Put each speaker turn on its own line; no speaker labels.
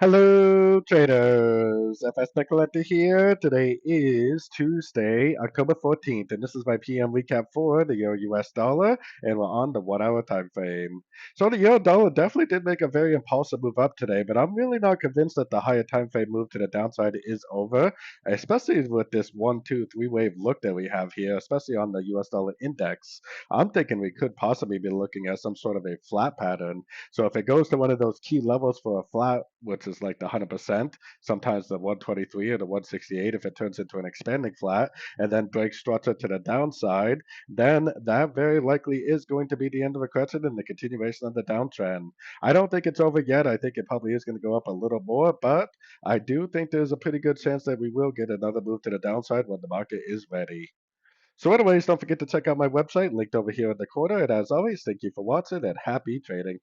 Hello, traders. FX Pip Collector here. Today is Tuesday, October 14th, and this is my PM recap for the Euro US dollar, and we're on the 1 hour time frame. So the Euro dollar definitely did make a very impulsive move up today, but I'm really not convinced that the higher time frame move to the downside is over, especially with this 1, 2, 3 wave look that we have here, especially on the US dollar index. I'm thinking we could possibly be looking at some sort of a flat pattern. So if it goes to one of those key levels for a flat, which is like the 100%, sometimes the 123 or the 168, if it turns into an expanding flat and then breaks structure to the downside, then that very likely is going to be the end of the correction and the continuation of the downtrend. I don't think it's over yet. I think it probably is going to go up a little more, but I do think there's a pretty good chance that we will get another move to the downside when the market is ready. So anyways, don't forget to check out my website linked over here in the corner. And as always, thank you for watching and happy trading.